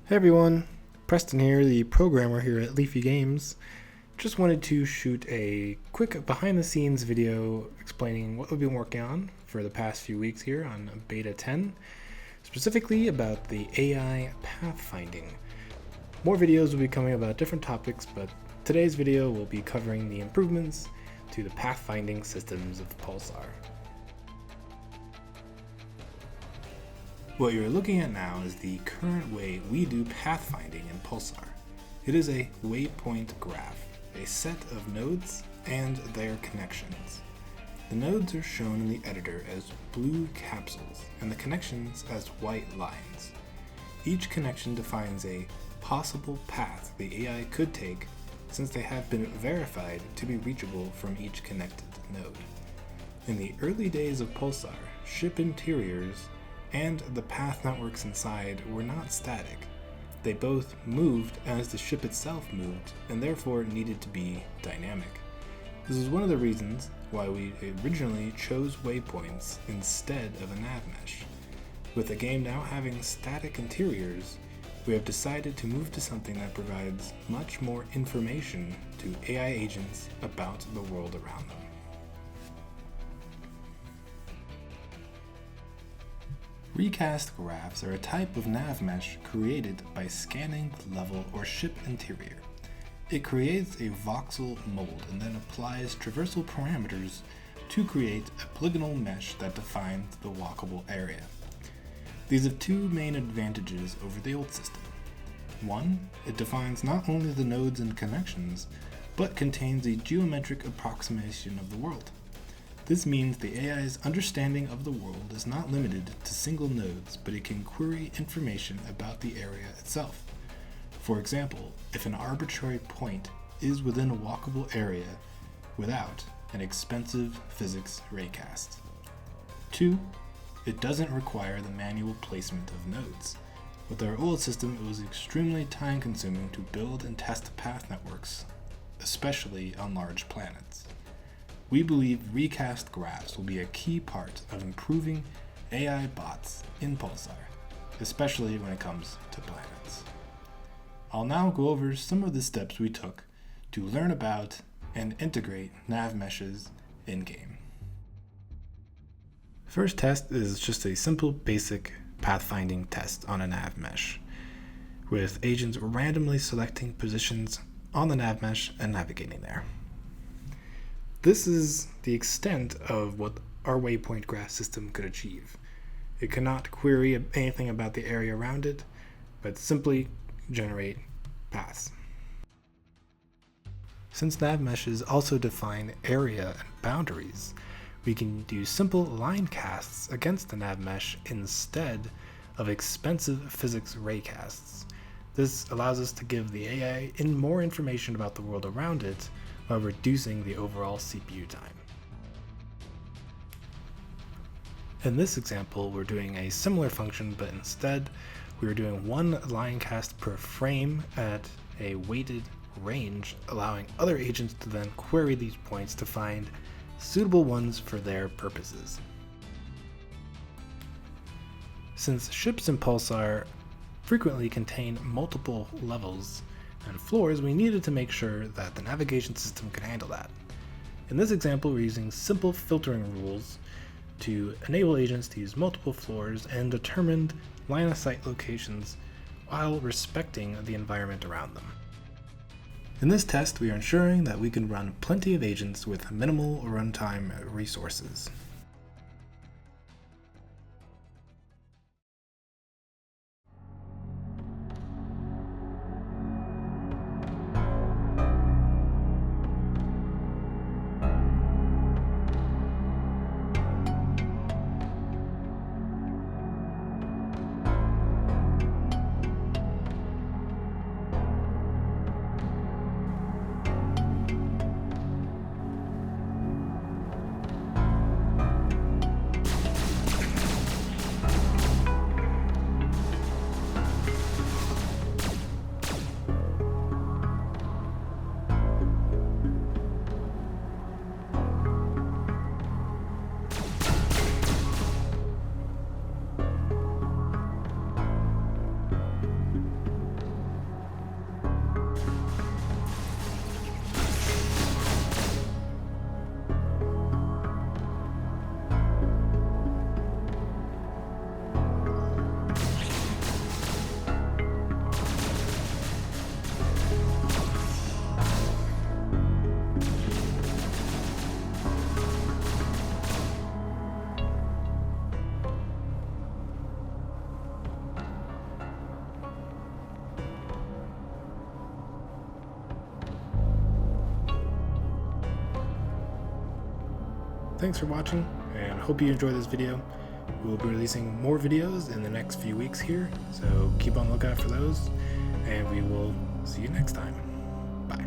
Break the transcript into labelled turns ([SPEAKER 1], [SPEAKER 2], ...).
[SPEAKER 1] Hey everyone, Preston here, the programmer here at Leafy Games. Just wanted to shoot a quick behind the scenes video explaining what we've been working on for the past few weeks here on Beta 10, specifically about the AI Pathfinding. More videos will be coming about different topics, but today's video will be covering the improvements to the pathfinding systems of PULSAR. What you're looking at now is the current way we do pathfinding in PULSAR. It is a waypoint graph, a set of nodes and their connections. The nodes are shown in the editor as blue capsules and the connections as white lines. Each connection defines a possible path the AI could take since they have been verified to be reachable from each connected node. In the early days of PULSAR, ship interiors and the path networks inside were not static. They both moved as the ship itself moved and therefore needed to be dynamic. This is one of the reasons why we originally chose waypoints instead of a nav mesh. With the game now having static interiors, we have decided to move to something that provides much more information to AI agents about the world around them. Recast graphs are a type of nav mesh created by scanning the level or ship interior. It creates a voxel mold and then applies traversal parameters to create a polygonal mesh that defines the walkable area. These have two main advantages over the old system. One, it defines not only the nodes and connections, but contains a geometric approximation of the world. This means the AI's understanding of the world is not limited to single nodes, but it can query information about the area itself. For example, if an arbitrary point is within a walkable area without an expensive physics raycast. 2. It doesn't require the manual placement of nodes. With our old system, it was extremely time-consuming to build and test path networks, especially on large planets. We believe recast graphs will be a key part of improving AI bots in PULSAR, especially when it comes to planets. I'll now go over some of the steps we took to learn about and integrate nav meshes in-game. First test is just a simple basic pathfinding test on a nav mesh, with agents randomly selecting positions on the nav mesh and navigating there. This is the extent of what our waypoint graph system could achieve. It cannot query anything about the area around it, but simply generate paths. Since nav meshes also define area and boundaries, we can do simple line casts against the nav mesh instead of expensive physics raycasts. This allows us to give the AI more information about the world around it while reducing the overall CPU time. In this example, we're doing a similar function, but instead we're doing one line cast per frame at a weighted range, allowing other agents to then query these points to find suitable ones for their purposes. Since ships in PULSAR frequently contain multiple levels and floors, we needed to make sure that the navigation system could handle that. In this example, we're using simple filtering rules to enable agents to use multiple floors and determined line-of-sight locations while respecting the environment around them. In this test, we are ensuring that we can run plenty of agents with minimal runtime resources. thanks for watching, and hope you enjoyed this video. We will be releasing more videos in the next few weeks here, so keep on the lookout for those, and we will see you next time. Bye.